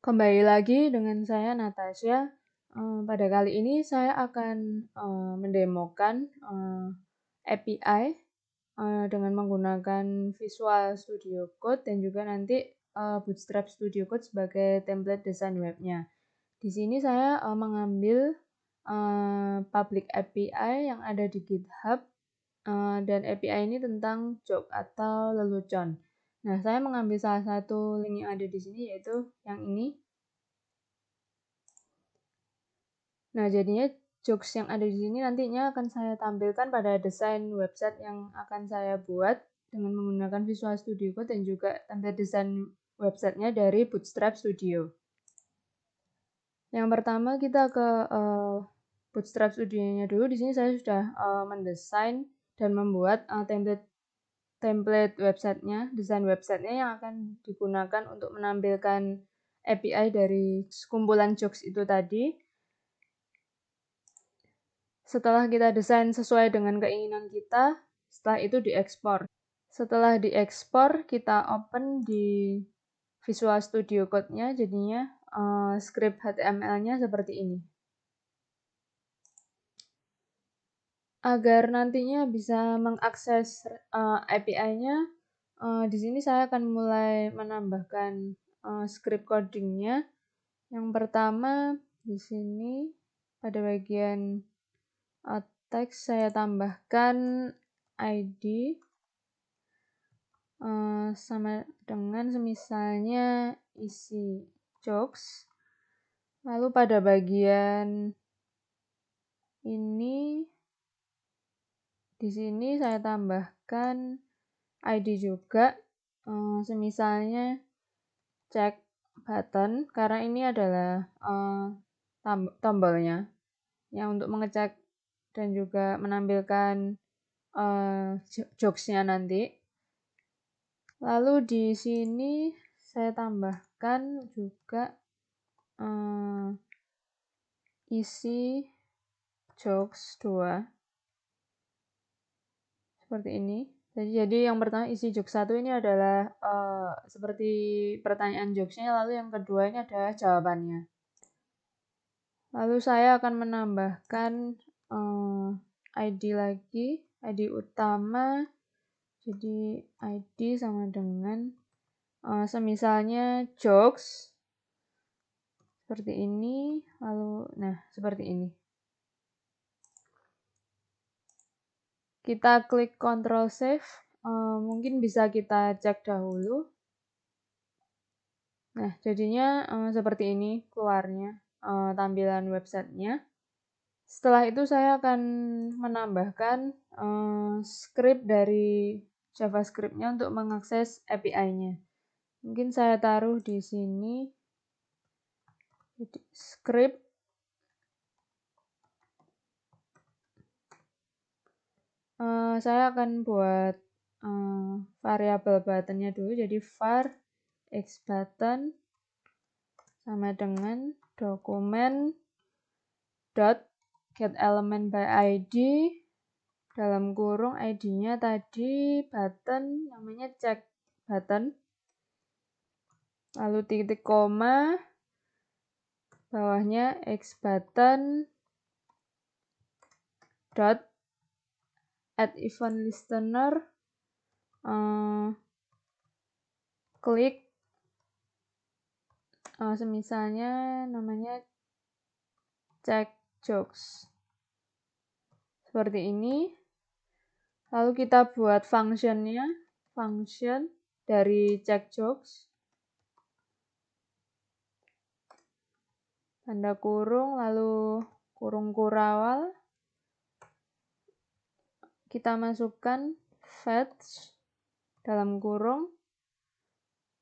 Kembali lagi dengan saya Natasha. Pada kali ini saya akan mendemokan API dengan menggunakan Visual Studio Code dan juga nanti Bootstrap Studio Code sebagai template desain webnya. Di sini saya mengambil public API yang ada di GitHub dan API ini tentang joke atau lelucon. Nah, saya mengambil salah satu link yang ada di sini yaitu yang ini. Nah, jadinya jokes yang ada di sini nantinya akan saya tampilkan pada desain website yang akan saya buat dengan menggunakan Visual Studio Code dan juga template desain websitenya dari Bootstrap Studio. Yang pertama kita ke Bootstrap Studio-nya dulu. Di sini saya sudah mendesain dan membuat template websitenya, desain websitenya yang akan digunakan untuk menampilkan API dari kumpulan jokes itu tadi. Setelah kita desain sesuai dengan keinginan kita, setelah itu diekspor. Setelah diekspor, kita open di Visual Studio Code-nya, jadinya script HTML-nya seperti ini. Agar nantinya bisa mengakses API-nya, di sini saya akan mulai menambahkan script coding-nya. Yang pertama, di sini pada bagian teks saya tambahkan ID sama dengan semisalnya isi jokes. Lalu pada bagian ini di sini saya tambahkan ID juga, semisalnya check button karena ini adalah tombolnya yang untuk mengecek dan juga menampilkan jokes-nya nanti. Lalu di sini saya tambahkan juga isi jokes 2 seperti ini. Jadi yang pertama isi jokes 1 ini adalah seperti pertanyaan jokesnya, lalu yang kedua ini adalah jawabannya. Lalu saya akan menambahkan ID lagi, ID utama. Jadi ID sama dengan semisalnya jokes seperti ini, lalu seperti ini. Kita klik Ctrl Save, mungkin bisa kita cek dahulu. Nah, jadinya seperti ini keluarnya tampilan websitenya. Setelah itu saya akan menambahkan script dari JavaScript-nya untuk mengakses API-nya. Mungkin saya taruh di sini script saya akan buat variabel buttonnya dulu, jadi var xButton sama dengan dokumen dot get element by id dalam kurung id-nya tadi button namanya check button, lalu titik koma bawahnya xButton dot add event listener, klik semisalnya namanya check jokes seperti ini. Lalu kita buat functionnya, function dari check jokes, tanda kurung, lalu kurung kurawal. Kita masukkan fetch dalam kurung,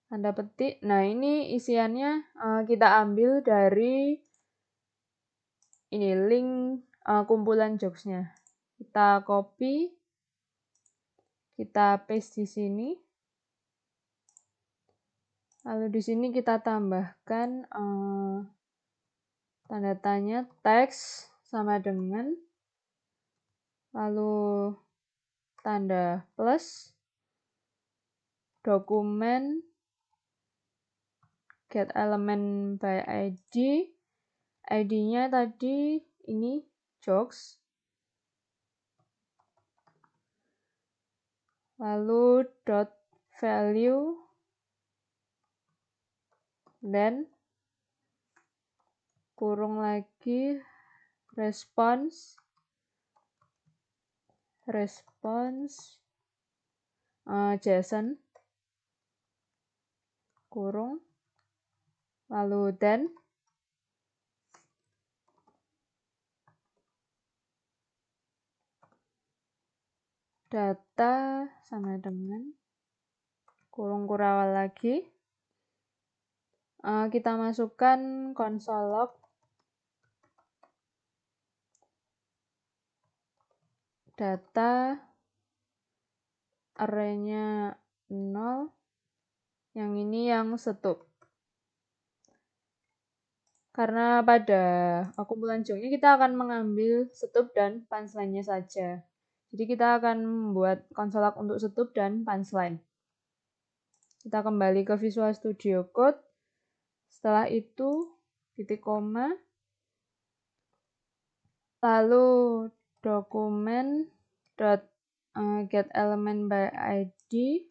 tanda petik. Nah, ini isiannya kita ambil dari ini link kumpulan jokesnya. Kita copy, kita paste di sini. Lalu di sini kita tambahkan tanda tanya teks sama dengan, lalu tanda plus, dokumen get element by ID. ID-nya tadi ini jokes. Lalu dot value, then kurung lagi response JSON kurung, lalu then data sama dengan kurung kurawal lagi. Kita masukkan console log data array-nya 0, yang ini yang setup. Karena pada kumpulan joknya kita akan mengambil setup dan punchline-nya saja. Jadi kita akan membuat console log untuk setup dan punchline. Kita kembali ke Visual Studio Code. Setelah itu titik koma, lalu dokumen get element by ID,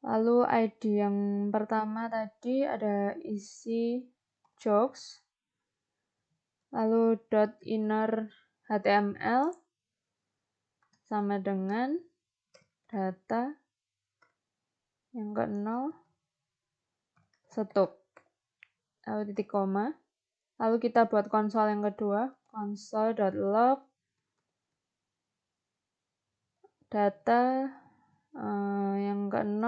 lalu ID yang pertama tadi ada isi jokes, lalu .inner HTML sama dengan data yang ke-0 setup, lalu titik koma, lalu kita buat konsol yang kedua, console.log data yang ke-0,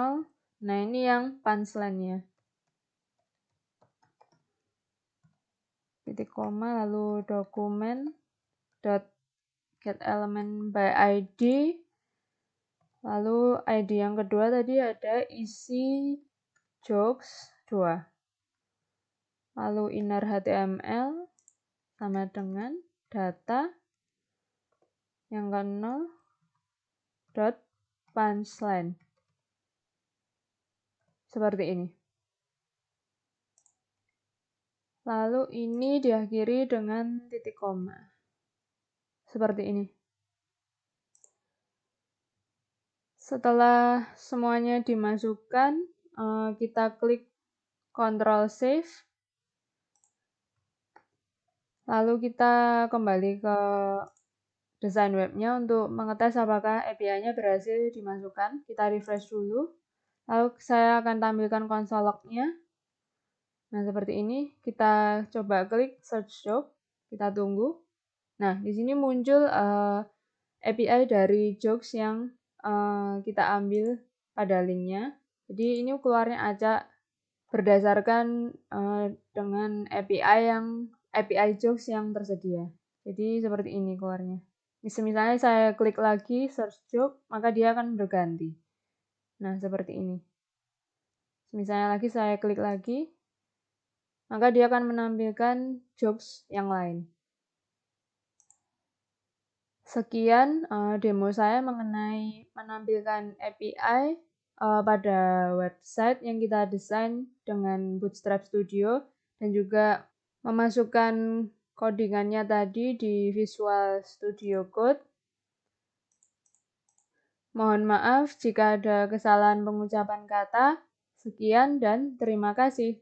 nah ini yang punchline-nya, titik koma, lalu dokumen get element by ID, lalu ID yang kedua tadi ada isi jokes 2, lalu inner HTML sama dengan data yang ke-0 punchline, seperti ini. Lalu ini diakhiri dengan titik koma, seperti ini. Setelah semuanya dimasukkan, kita klik Ctrl Save. Lalu kita kembali ke desain webnya untuk mengetes apakah API-nya berhasil dimasukkan. Kita refresh dulu. Lalu saya akan tampilkan console log-nya. Nah, seperti ini. Kita coba klik search job. Kita tunggu. Nah, di sini muncul API dari jokes yang kita ambil pada linknya. Jadi ini keluarnya acak berdasarkan dengan API jokes yang tersedia. Jadi seperti ini keluarnya. Misalnya saya klik lagi search job, maka dia akan berganti. Nah, seperti ini. Misalnya lagi saya klik lagi, maka dia akan menampilkan jokes yang lain. Sekian demo saya mengenai menampilkan API pada website yang kita desain dengan Bootstrap Studio dan juga memasukkan codingannya tadi di Visual Studio Code. Mohon maaf jika ada kesalahan pengucapan kata. Sekian dan terima kasih.